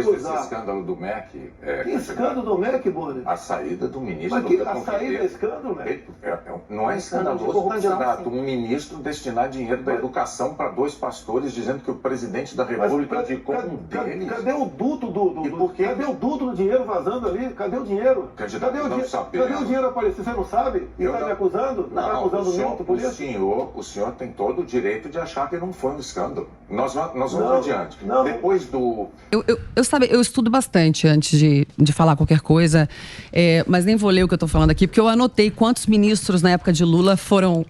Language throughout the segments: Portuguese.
depois desse escândalo do MEC... Que escândalo do MEC, Bonner? A saída do ministro... Mas que a saída é escândalo, MEC? Não é escandaloso, candidato. Um ministro destinar dinheiro da educação para 2 pastores, dizendo que o presidente da República indicou um deles. Cadê o duto Cadê o duto do dinheiro vazando ali? Cadê o dinheiro? Candidato, cadê o dinheiro aparecer? Você não sabe? E está me acusando? Não está acusando o Milton por isso? O senhor tem todo o direito de achar que não foi um escândalo. Nós vamos adiante. Depois do... Eu estudo bastante antes de falar qualquer coisa, mas nem vou ler o que eu estou falando aqui, porque eu anotei quantos ministros na época de Lula foram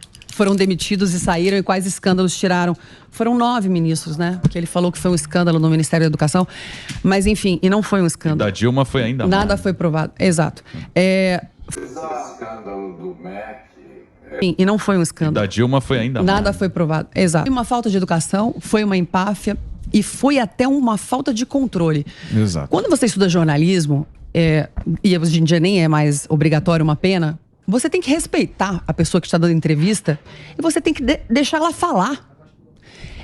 demitidos e saíram e quais escândalos tiraram. Foram 9 ministros, né? Porque ele falou que foi um escândalo no Ministério da Educação. Mas, enfim, e não foi um escândalo. E da Dilma foi ainda mais. Nada foi provado. Exato. Escândalo do MEC... E não foi um escândalo. E da Dilma foi ainda mais. Nada foi provado. Exato. Foi uma falta de educação, foi uma empáfia e foi até uma falta de controle. Exato. Quando você estuda jornalismo, e hoje em dia nem é mais obrigatório uma pena, você tem que respeitar a pessoa que está dando entrevista e você tem que deixar ela falar.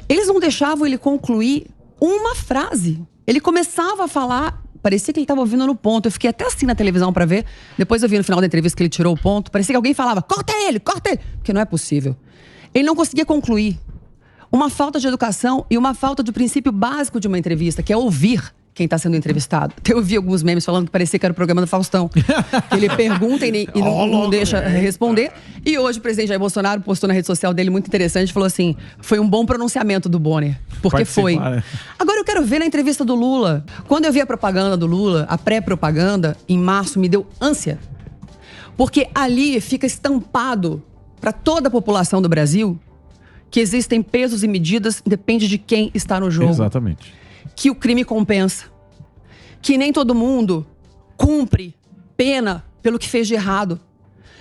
Eles não deixavam ele concluir uma frase. Ele começava a falar, parecia que ele estava ouvindo no ponto. Eu fiquei até assim na televisão para ver. Depois eu vi no final da entrevista que ele tirou o ponto. Parecia que alguém falava, corta ele! Porque não é possível. Ele não conseguia concluir. Uma falta de educação e uma falta do princípio básico de uma entrevista, que é ouvir quem está sendo entrevistado. Eu vi alguns memes falando que parecia que era o programa do Faustão. Ele pergunta e não deixa responder. E hoje o presidente Jair Bolsonaro postou na rede social dele muito interessante, falou assim, foi um bom pronunciamento do Bonner. Porque foi. Agora eu quero ver na entrevista do Lula. Quando eu vi a propaganda do Lula, a pré-propaganda, em março, me deu ânsia. Porque ali fica estampado para toda a população do Brasil que existem pesos e medidas, depende de quem está no jogo. Exatamente. Que o crime compensa. Que nem todo mundo cumpre pena pelo que fez de errado.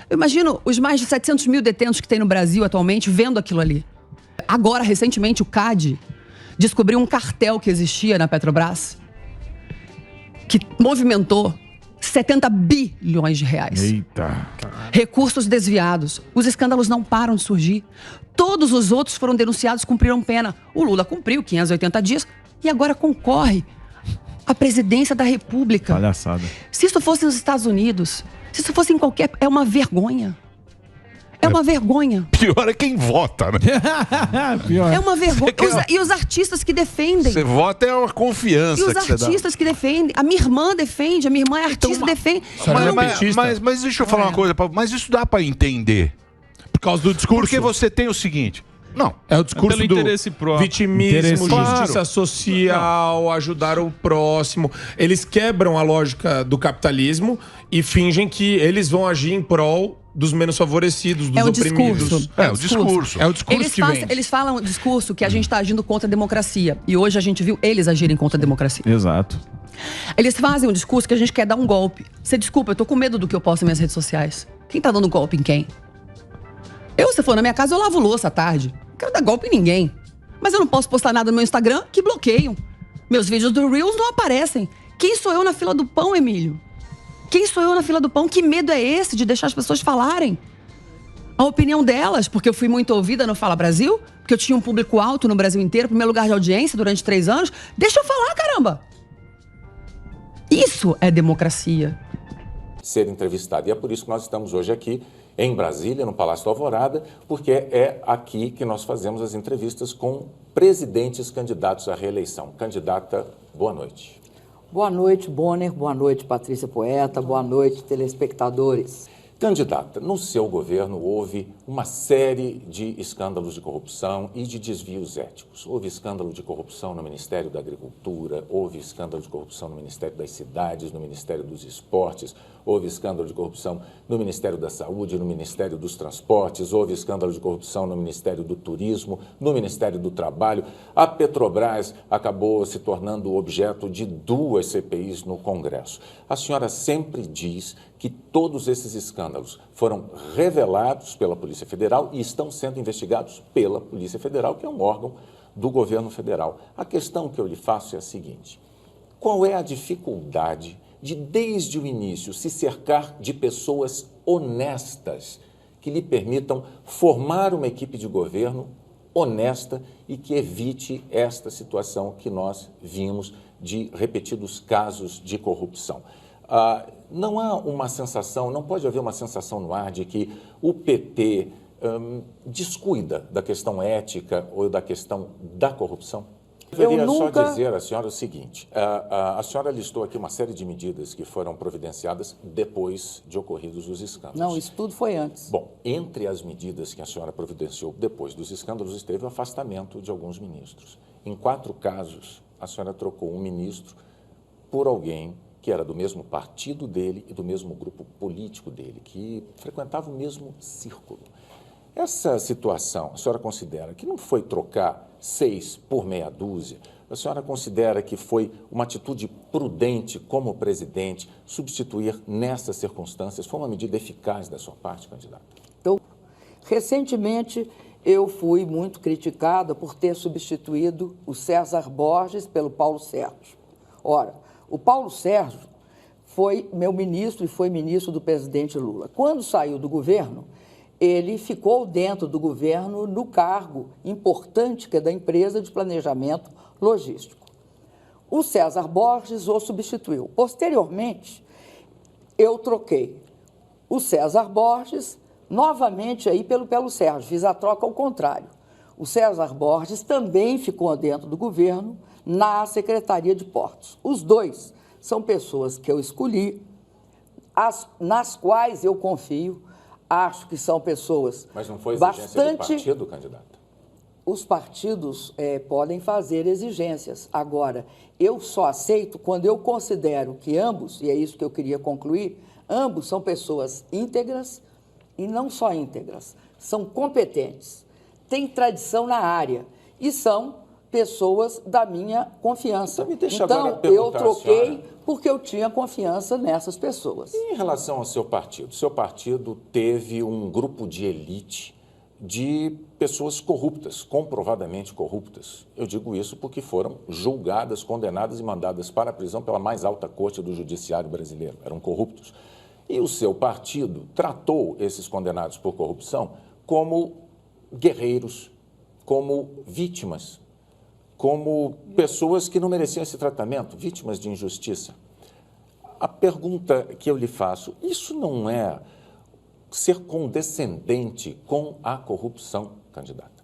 Eu imagino os mais de 700 mil detentos que tem no Brasil atualmente vendo aquilo ali. Agora, recentemente, o CAD descobriu um cartel que existia na Petrobras que movimentou 70 bilhões de reais. Eita. Recursos desviados. Os escândalos não param de surgir. Todos os outros foram denunciados, cumpriram pena. O Lula cumpriu 580 dias e agora concorre à presidência da República. Palhaçada. Se isso fosse nos Estados Unidos, se isso fosse em qualquer... É uma vergonha. É uma vergonha. Pior é quem vota, né? Pior. É uma vergonha. E os artistas que defendem. Você vota é uma confiança. E os que você dá. artistas que defendem. A minha irmã defende, a minha irmã é artista, defende. Mas deixa eu falar uma coisa, mas isso dá pra entender. Por causa do discurso. Porque você tem o seguinte... Não, é o discurso pelo do interesse próprio. vitimismo, justiça social, ajudar o próximo. Eles quebram a lógica do capitalismo e fingem que eles vão agir em prol dos menos favorecidos, dos oprimidos. É o discurso. É o discurso que vem. Eles falam o discurso que a gente está agindo contra a democracia. E hoje a gente viu eles agirem contra a democracia. Exato. Eles fazem um discurso que a gente quer dar um golpe. Você desculpa, eu tô com medo do que eu posto nas minhas redes sociais. Quem tá dando golpe em quem? Se for na minha casa, eu lavo louça à tarde. Não quero dar golpe em ninguém. Mas eu não posso postar nada no meu Instagram que bloqueiam. Meus vídeos do Reels não aparecem. Quem sou eu na fila do pão, Emílio? Quem sou eu na fila do pão? Que medo é esse de deixar as pessoas falarem? A opinião delas, porque eu fui muito ouvida no Fala Brasil, porque eu tinha um público alto no Brasil inteiro, primeiro lugar de audiência durante 3 anos. Deixa eu falar, caramba! Isso é democracia. Ser entrevistado. E é por isso que nós estamos hoje aqui em Brasília, no Palácio do Alvorada, porque é aqui que nós fazemos as entrevistas com presidentes candidatos à reeleição. Candidata, boa noite. Boa noite, Bonner. Boa noite, Patrícia Poeta. Boa noite, telespectadores. Candidata, no seu governo houve uma série de escândalos de corrupção e de desvios éticos. Houve escândalo de corrupção no Ministério da Agricultura, houve escândalo de corrupção no Ministério das Cidades, no Ministério dos Esportes, houve escândalo de corrupção no Ministério da Saúde, no Ministério dos Transportes, houve escândalo de corrupção no Ministério do Turismo, no Ministério do Trabalho. A Petrobras acabou se tornando objeto de 2 CPIs no Congresso. A senhora sempre diz que todos esses escândalos foram revelados pela Polícia Federal e estão sendo investigados pela Polícia Federal, que é um órgão do governo federal. A questão que eu lhe faço é a seguinte: qual é a dificuldade de, desde o início, se cercar de pessoas honestas que lhe permitam formar uma equipe de governo honesta e que evite esta situação que nós vimos de repetidos casos de corrupção. Não há uma sensação, não pode haver uma sensação no ar de que o PT descuida da questão ética ou da questão da corrupção? Eu queria só dizer à senhora o seguinte, a senhora listou aqui uma série de medidas que foram providenciadas depois de ocorridos os escândalos. Não, isso tudo foi antes. Bom, entre as medidas que a senhora providenciou depois dos escândalos esteve o afastamento de alguns ministros. Em 4 casos, a senhora trocou um ministro por alguém que era do mesmo partido dele e do mesmo grupo político dele, que frequentava o mesmo círculo. Essa situação, a senhora considera que não foi trocar 6 por meia dúzia? A senhora considera que foi uma atitude prudente como presidente substituir nessas circunstâncias? Foi uma medida eficaz da sua parte, candidata? Então, recentemente, eu fui muito criticada por ter substituído o César Borges pelo Paulo Sérgio. Ora, o Paulo Sérgio foi meu ministro e foi ministro do presidente Lula. Quando saiu do governo, ele ficou dentro do governo no cargo importante que é da empresa de planejamento logístico. O César Borges o substituiu. Posteriormente, eu troquei o César Borges novamente aí pelo Sérgio, fiz a troca ao contrário. O César Borges também ficou dentro do governo na Secretaria de Portos. Os dois são pessoas que eu escolhi, nas quais eu confio. Acho que são pessoas. Mas não foi exigência do partido, candidata? Os partidos podem fazer exigências. Agora, eu só aceito quando eu considero que ambos, e é isso que eu queria concluir, ambos são pessoas íntegras e não só íntegras, são competentes, têm tradição na área e são pessoas da minha confiança. Então eu troquei porque eu tinha confiança nessas pessoas. E em relação ao seu partido teve um grupo de elite de pessoas corruptas, comprovadamente corruptas. Eu digo isso porque foram julgadas, condenadas e mandadas para a prisão pela mais alta corte do judiciário brasileiro. Eram corruptos. E o seu partido tratou esses condenados por corrupção como guerreiros, como vítimas, como pessoas que não mereciam esse tratamento, vítimas de injustiça. A pergunta que eu lhe faço, isso não é ser condescendente com a corrupção, candidata?